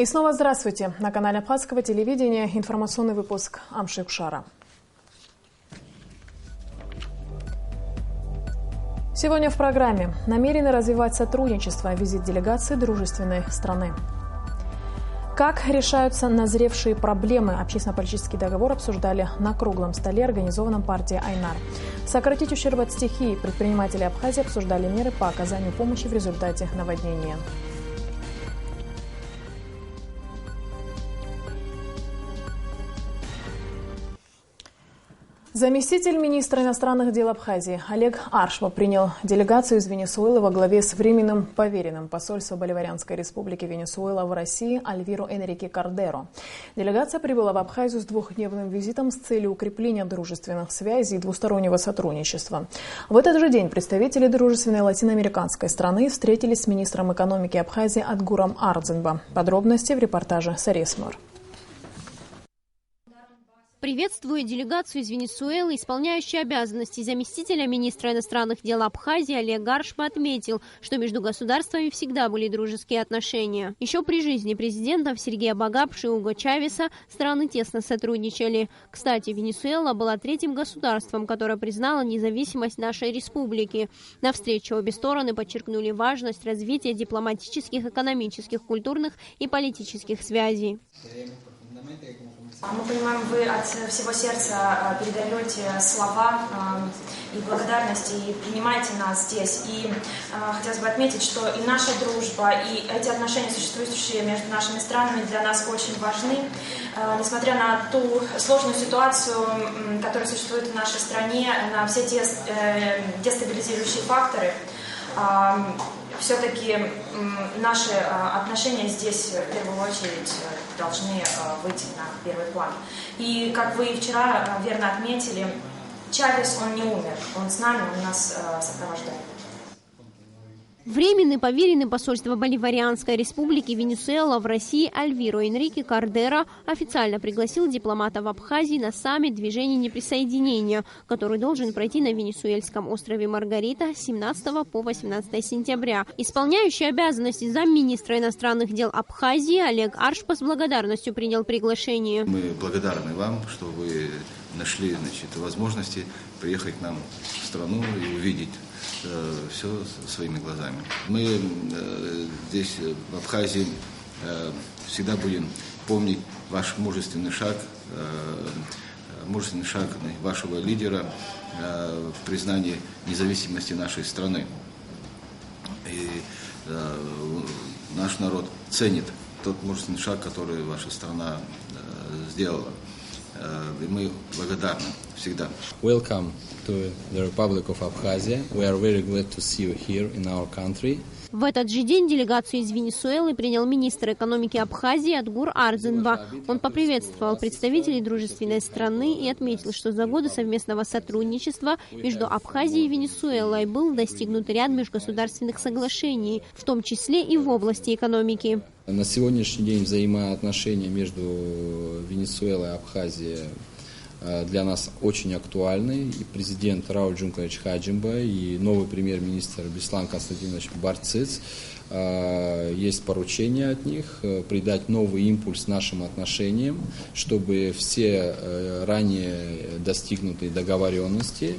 И снова здравствуйте. На канале Абхазского телевидения информационный выпуск Амшикшара. Сегодня в программе намерены развивать сотрудничество, визит делегации дружественной страны. Как решаются назревшие проблемы? Общественно-политический договор обсуждали на круглом столе, организованном партией Айнар. Сократить ущерб от стихии. Предприниматели Абхазии обсуждали меры по оказанию помощи в результате наводнения. Заместитель министра иностранных дел Абхазии Олег Аршпа принял делегацию из Венесуэлы во главе с временным поверенным посольства Боливарианской республики Венесуэла в России Альвиро Энрике Кардеро. Делегация прибыла в Абхазию с двухдневным визитом с целью укрепления дружественных связей и двустороннего сотрудничества. В этот же день представители дружественной латиноамериканской страны встретились с министром экономики Абхазии Адгуром Ардзинба. Подробности в репортаже Сария Смор. Приветствуя делегацию из Венесуэлы, исполняющий обязанности заместителя министра иностранных дел Абхазии Олег Аршпа отметил, что между государствами всегда были дружеские отношения. Еще при жизни президентов Сергея Багапши и Уго Чавеса страны тесно сотрудничали. Кстати, Венесуэла была третьим государством, которое признало независимость нашей республики. На встрече обе стороны подчеркнули важность развития дипломатических, экономических, культурных и политических связей. Мы понимаем, вы от всего сердца передаете слова и благодарности, и принимаете нас здесь. И хотелось бы отметить, что и наша дружба, и эти отношения, существующие между нашими странами, для нас очень важны. Несмотря на ту сложную ситуацию, которая существует в нашей стране, на все те дестабилизирующие факторы, все-таки наши отношения здесь в первую очередь должны выйти на первый план. И, как вы вчера верно отметили, Чавес, он не умер, он с нами, он нас сопровождает. Временный поверенный посольства Боливарианской республики Венесуэла в России Альвиро Энрике Кардеро официально пригласил дипломатов Абхазии на саммит движения неприсоединения, который должен пройти на венесуэльском острове Маргарита с 17 по 18 сентября. Исполняющий обязанности замминистра иностранных дел Абхазии Олег Аршпа с благодарностью принял приглашение. Мы благодарны вам, что вы нашли возможности приехать к нам в страну и увидеть все своими глазами. Мы здесь, в Абхазии, всегда будем помнить ваш мужественный шаг вашего лидера в признании независимости нашей страны. И наш народ ценит тот мужественный шаг, который ваша страна сделала. И мы благодарны всегда. Welcome to the Republic of Abkhazia. We are very glad to see you here in our country. В этот же день делегацию из Венесуэлы принял министр экономики Абхазии Адгур Ардзинба. Он поприветствовал представителей дружественной страны и отметил, что за годы совместного сотрудничества между Абхазией и Венесуэлой был достигнут ряд межгосударственных соглашений, в том числе и в области экономики. На сегодняшний день взаимоотношения между Венесуэлой и Абхазией для нас очень актуальны. И президент Рауль Джункович Хаджимба, и новый премьер-министр Беслан Константинович Барциц. Есть поручение от них придать новый импульс нашим отношениям, чтобы все ранее достигнутые договоренности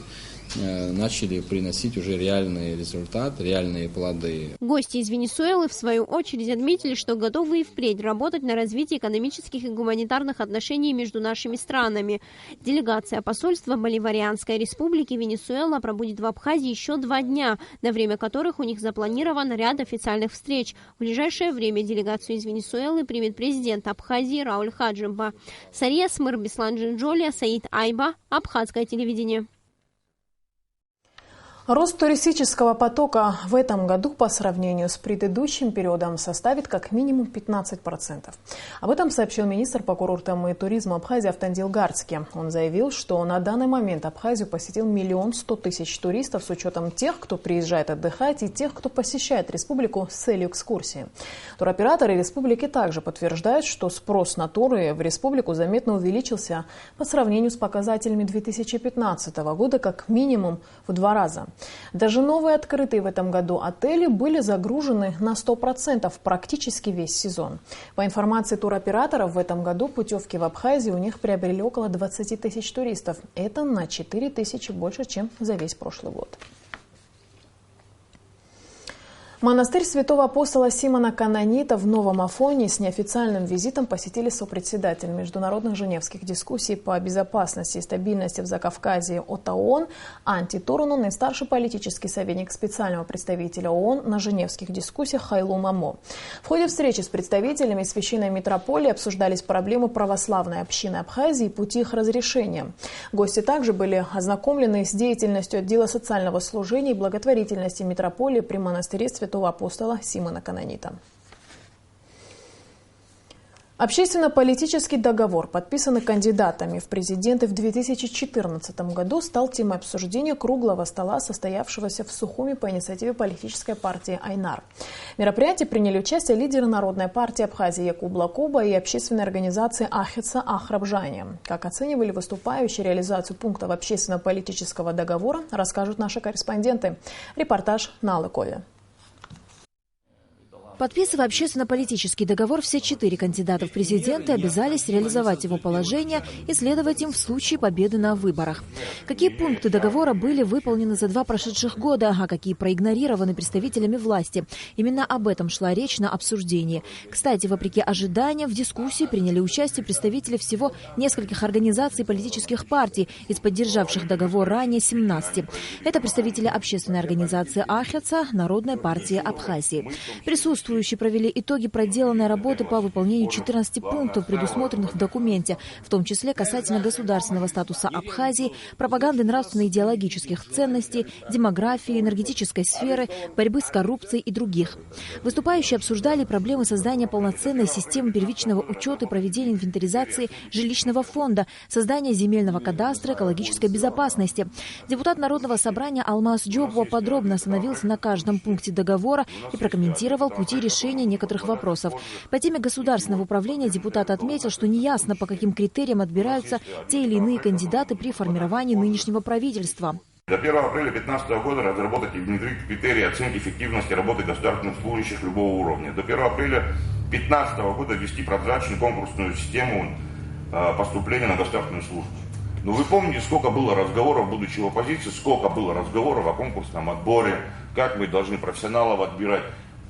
начали приносить уже реальный результат, реальные плоды. Гости из Венесуэлы, в свою очередь, отметили, что готовы и впредь работать на развитии экономических и гуманитарных отношений между нашими странами. Делегация посольства Боливарианской республики Венесуэла пробудет в Абхазии еще 2 дня, на время которых у них запланирован ряд официальных встреч. В ближайшее время делегацию из Венесуэлы примет президент Абхазии Рауль Хаджимба. Сария Смыр, Беслан Джинджолия, Саид Айба, Абхазское телевидение. Рост туристического потока в этом году по сравнению с предыдущим периодом составит как минимум 15%. Об этом сообщил министр по курортам и туризму Абхазии Автандил Гарцки. Он заявил, что на данный момент Абхазию посетил 1 100 000 туристов с учетом тех, кто приезжает отдыхать, и тех, кто посещает республику с целью экскурсии. Туроператоры республики также подтверждают, что спрос на туры в республику заметно увеличился по сравнению с показателями 2015 года как минимум в 2 раза. Даже новые открытые в этом году отели были загружены на 100% практически весь сезон. По информации туроператоров, в этом году путевки в Абхазию у них приобрели около 20 тысяч туристов. Это на 4 тысячи больше, чем за весь прошлый год. Монастырь святого апостола Симона Канонита в Новом Афоне с неофициальным визитом посетили сопредседатель международных женевских дискуссий по безопасности и стабильности в Закавказье от ООН Анти Турунен и старший политический советник специального представителя ООН на женевских дискуссиях Хайлу Мамо. В ходе встречи с представителями Священной Митрополии обсуждались проблемы православной общины Абхазии и пути их разрешения. Гости также были ознакомлены с деятельностью отдела социального служения и благотворительности митрополии при монастыре святого апостола Симона Канонита. Общественно-политический договор, подписанный кандидатами в президенты в 2014 году, стал темой обсуждения круглого стола, состоявшегося в Сухуми по инициативе политической партии «Айнар». В мероприятии приняли участие лидеры Народной партии Абхазии Яку Блакоба и общественной организации Ахица Ахрабжания. Как оценивали выступающие реализацию пунктов общественно-политического договора, расскажут наши корреспонденты. Репортаж Налы Коля. Подписывая общественно-политический договор, все 4 кандидата в президенты обязались реализовать его положения и следовать им в случае победы на выборах. Какие пункты договора были выполнены за 2 прошедших года, а какие проигнорированы представителями власти? Именно об этом шла речь на обсуждении. Кстати, вопреки ожиданиям, в дискуссии приняли участие представители всего нескольких организаций политических партий, из поддержавших договор ранее 17. Это представители общественной организации Ахица, Народной партии Абхазии. Присутствующие провели итоги проделанной работы по выполнению 14 пунктов, предусмотренных в документе, в том числе касательно государственного статуса Абхазии, пропаганды нравственно-идеологических ценностей, демографии, энергетической сферы, борьбы с коррупцией и других. Выступающие обсуждали проблемы создания полноценной системы первичного учета и проведения инвентаризации жилищного фонда, создания земельного кадастра, экологической безопасности. Депутат Народного собрания Алмаз Джобуа подробно остановился на каждом пункте договора и прокомментировал пути решения некоторых вопросов. По теме государственного управления депутат отметил, что неясно, по каким критериям отбираются те или иные кандидаты при формировании нынешнего правительства. До 1 апреля 2015 года разработать и внедрить критерии оценки эффективности работы государственных служащих любого уровня. До 1 апреля 2015 года ввести прозрачную конкурсную систему поступления на государственную службу. Но вы помните, сколько было разговоров, будучи в оппозиции, сколько было разговоров о конкурсном отборе, как мы должны профессионалов отбирать.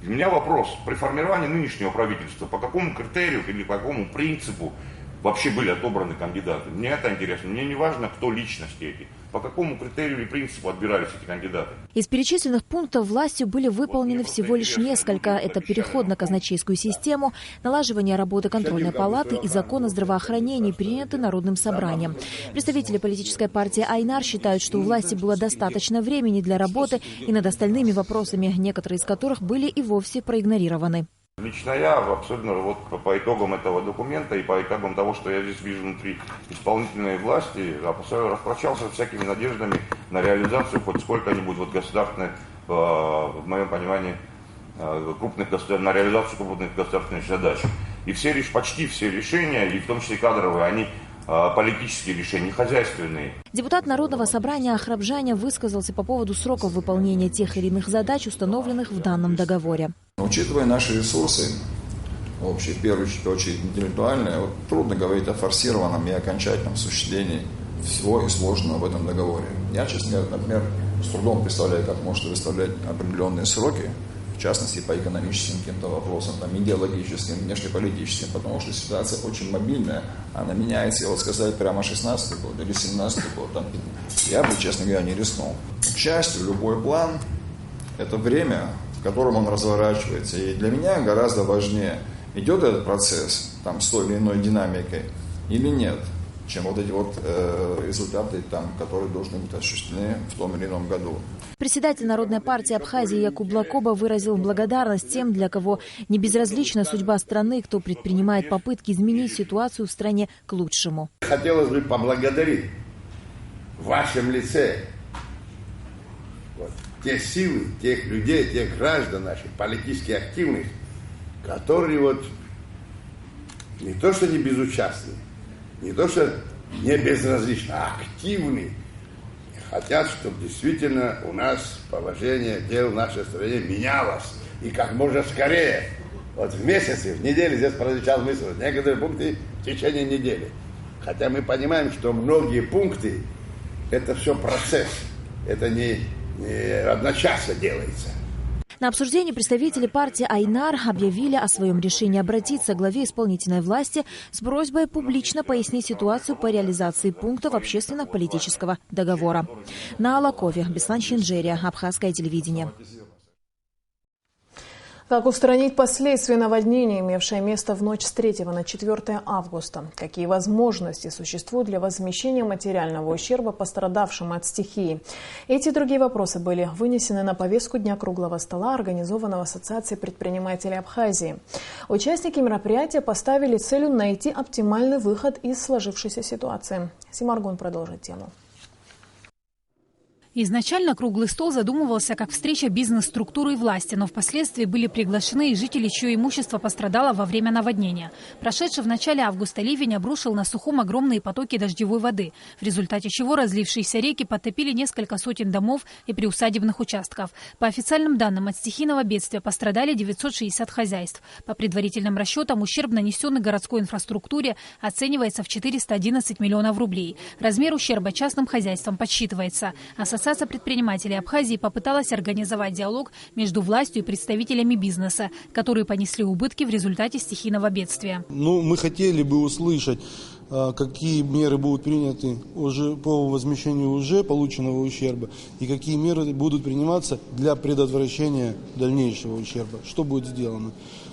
У меня вопрос, при формировании нынешнего правительства, по какому критерию или по какому принципу вообще были отобраны кандидаты? Мне это интересно, мне не важно, кто личности эти, по какому критерию или принципу отбирались эти кандидаты. Из перечисленных пунктов властью были выполнены всего лишь несколько. Это переход на казначейскую систему, налаживание работы контрольной палаты и закон о здравоохранении, приняты Народным собранием. Представители политической партии «Айнар» считают, что у власти было достаточно времени для работы и над остальными вопросами, некоторые из которых были и вовсе проигнорированы. Лично я абсолютно вот по итогам этого документа и по итогам того, что я здесь вижу внутри исполнительной власти, распрощался с всякими надеждами на реализацию хоть сколько-нибудь вот государственных, в моем понимании, на реализацию крупных государственных задач. И почти все решения, и в том числе кадровые, они политические решения, хозяйственные. Депутат Народного собрания Ахрабжания высказался по поводу сроков выполнения тех или иных задач, установленных в данном договоре. Учитывая наши ресурсы, общие, в первую очередь интеллектуальные, трудно говорить о форсированном и окончательном осуществлении всего и сложного в этом договоре. Я, честно говоря, например, с трудом представляю, как может выставлять определенные сроки, в частности, по экономическим каким-то вопросам, идеологическим, внешнеполитическим, потому что ситуация очень мобильная, она меняется, вот сказать, прямо 16-й год или 17-й год, я бы, честно говоря, не рискнул. К счастью, любой план – это время, в котором он разворачивается, и для меня гораздо важнее, идет этот процесс с той или иной динамикой или нет, чем вот эти результаты, которые должны быть осуществлены в том или ином году. Председатель Народной партии Абхазии Яку Блакоба выразил благодарность тем, для кого не безразлична судьба страны, кто предпринимает попытки изменить ситуацию в стране к лучшему. Хотелось бы поблагодарить в вашем лице те силы, тех людей, тех граждан наших, политически активных, которые не то что не безучастны, не то что не безразличны, а активны, хотят, чтобы действительно у нас положение дел в нашей стране менялось. И как можно скорее. Вот в месяце, в неделю здесь прозвучал мысль, некоторые пункты в течение недели. Хотя мы понимаем, что многие пункты, это все процесс. Это не одночасно делается. На обсуждении представители партии Айнар объявили о своем решении обратиться к главе исполнительной власти с просьбой публично пояснить ситуацию по реализации пунктов общественно-политического договора. На Алакове, Беслан Шинджерия, Абхазское телевидение. Как устранить последствия наводнения, имевшее место в ночь с 3 на 4 августа? Какие возможности существуют для возмещения материального ущерба пострадавшим от стихии? Эти и другие вопросы были вынесены на повестку дня круглого стола, организованного Ассоциацией предпринимателей Абхазии. Участники мероприятия поставили целью найти оптимальный выход из сложившейся ситуации. Симаргун продолжит тему. Изначально круглый стол задумывался как встреча бизнес-структуры и власти, но впоследствии были приглашены и жители, чье имущество пострадало во время наводнения. Прошедший в начале августа ливень обрушил на Сухум огромные потоки дождевой воды, в результате чего разлившиеся реки подтопили несколько сотен домов и приусадебных участков. По официальным данным, от стихийного бедствия пострадали 960 хозяйств. По предварительным расчетам, ущерб, нанесенный городской инфраструктуре, оценивается в 411 миллионов рублей. Размер ущерба частным хозяйствам подсчитывается. Ассоциация предпринимателей Абхазии попыталась организовать диалог между властью и представителями бизнеса, которые понесли убытки в результате стихийного бедствия. Мы хотели бы услышать, какие меры будут приняты уже по возмещению уже полученного ущерба и какие меры будут приниматься для предотвращения дальнейшего ущерба. Что будет сделано?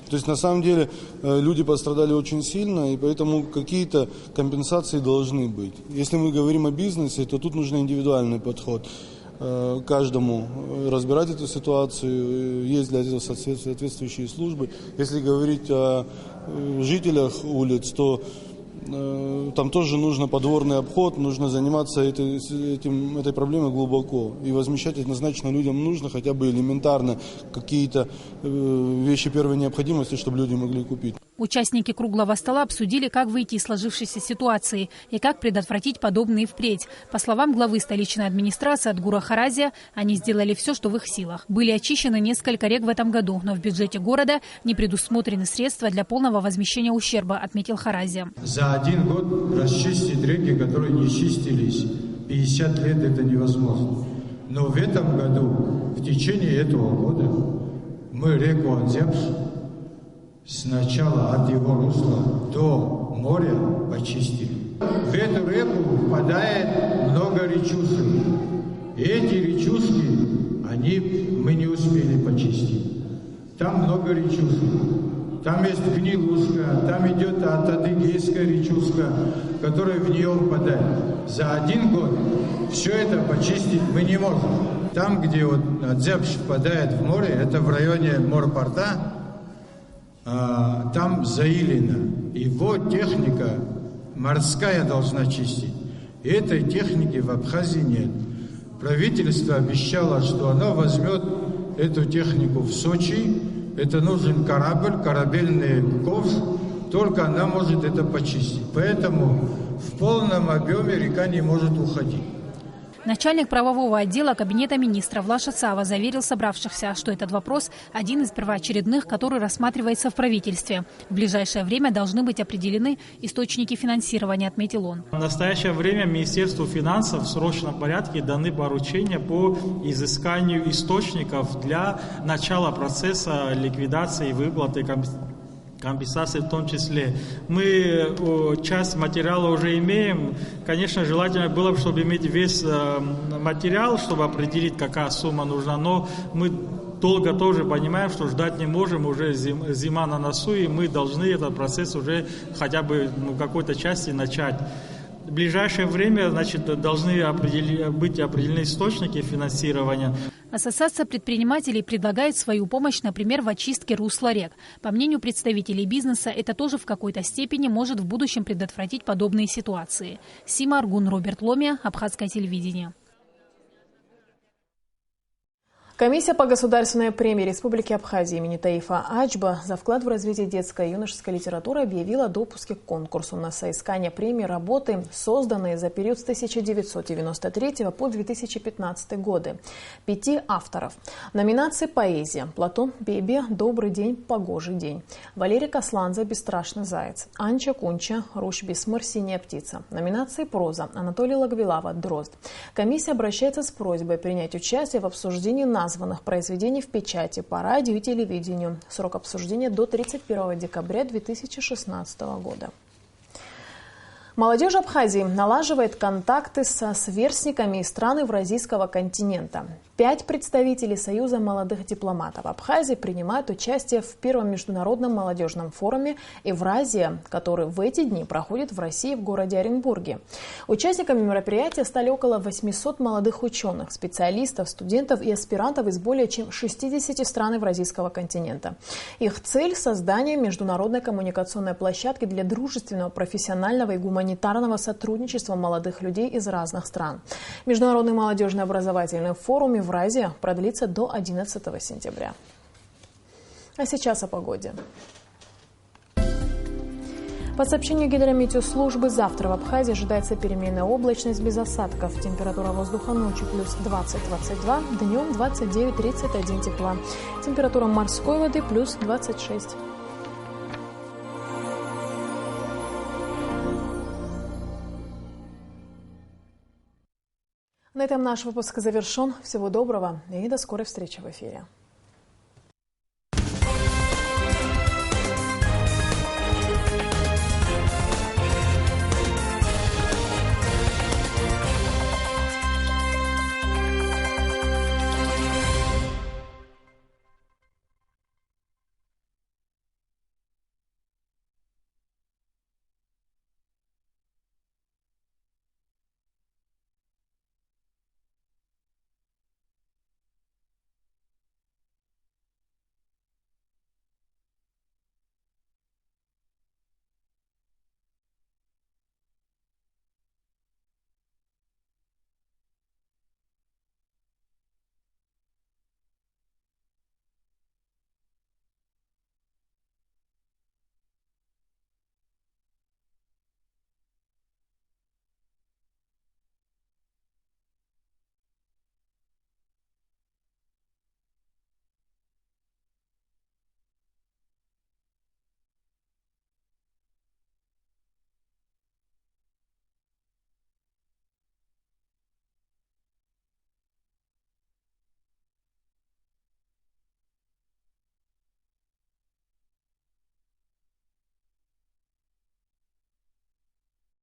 То есть, на самом деле, люди пострадали очень сильно, и поэтому какие-то компенсации должны быть. Если мы говорим о бизнесе, то тут нужен индивидуальный подход. Каждому разбирать эту ситуацию, есть для этого соответствующие службы. Если говорить о жителях улиц, то там тоже нужно подворный обход, нужно заниматься этой проблемой глубоко. И возмещать однозначно людям нужно хотя бы элементарно какие-то вещи первой необходимости, чтобы люди могли купить. Участники круглого стола обсудили, как выйти из сложившейся ситуации и как предотвратить подобные впредь. По словам главы столичной администрации Адгура Харазия, они сделали все, что в их силах. Были очищены несколько рек в этом году, но в бюджете города не предусмотрены средства для полного возмещения ущерба, отметил Харазия. За один год расчистить реки, которые не чистились 50 лет, это невозможно. Но в этом году, в течение этого года, мы реку Анзябш сначала от его русла до моря почистили. В эту реку впадает много речушек. И эти речушки, мы не успели почистить. Там много речушек. Там есть Гнилушка, там идет от Адыгейская речушка, которая в нее впадает. За один год все это почистить мы не можем. Там, где Адзябш впадает в море, это в районе морпорта, там заилено. Его техника морская должна чистить. И этой техники в Абхазии нет. Правительство обещало, что оно возьмет эту технику в Сочи. Это нужен корабль, корабельный ковш. Только она может это почистить. Поэтому в полном объеме река не может уходить. Начальник правового отдела Кабинета министров Лаша Цава заверил собравшихся, что этот вопрос один из первоочередных, который рассматривается в правительстве. В ближайшее время должны быть определены источники финансирования, отметил он. В настоящее время Министерству финансов в срочном порядке даны поручения по изысканию источников для начала процесса ликвидации и выплаты компенсации в том числе. Мы часть материала уже имеем. Конечно, желательно было бы, чтобы иметь весь материал, чтобы определить, какая сумма нужна. Но мы долго тоже понимаем, что ждать не можем. Уже зима на носу, и мы должны этот процесс уже хотя бы в какой-то части начать. В ближайшее время, должны быть определены источники финансирования. Ассоциация предпринимателей предлагает свою помощь, например, в очистке русла рек. По мнению представителей бизнеса, это тоже в какой-то степени может в будущем предотвратить подобные ситуации. Сима Аргун, Роберт Ломия, Абхазское телевидение. Комиссия по государственной премии Республики Абхазия имени Таифа Ачба за вклад в развитие детской и юношеской литературы объявила о допуске к конкурсу на соискание премии работы, созданные за период с 1993 по 2015 годы. 5 авторов. Номинации «Поэзия» – Платон Бебе «Добрый день, погожий день», Валерий Касланзе «Бесстрашный заяц», Анча Кунча «Руш Бисмыр, синяя птица». Номинации «Проза» – Анатолий Лагвилава «Дрозд». Комиссия обращается с просьбой принять участие в обсуждении названных произведений в печати по радио и телевидению. Срок обсуждения до 31 декабря 2016 года. Молодежь Абхазии налаживает контакты со сверстниками из стран Евразийского континента. 5 представителей Союза молодых дипломатов Абхазии принимают участие в первом международном молодежном форуме «Евразия», который в эти дни проходит в России в городе Оренбурге. Участниками мероприятия стали около 800 молодых ученых, специалистов, студентов и аспирантов из более чем 60 стран Евразийского континента. Их цель – создание международной коммуникационной площадки для дружественного, профессионального и гуманитарного сотрудничества молодых людей из разных стран. Международный молодежный образовательный форум «Евразия» продлится до 11 сентября. А сейчас о погоде. По сообщению гидрометеослужбы, завтра в Абхазии ожидается переменная облачность без осадков. Температура воздуха ночью плюс 20-22, днем 29-31 тепла. Температура морской воды плюс 26. На этом наш выпуск завершен. Всего доброго и до скорой встречи в эфире.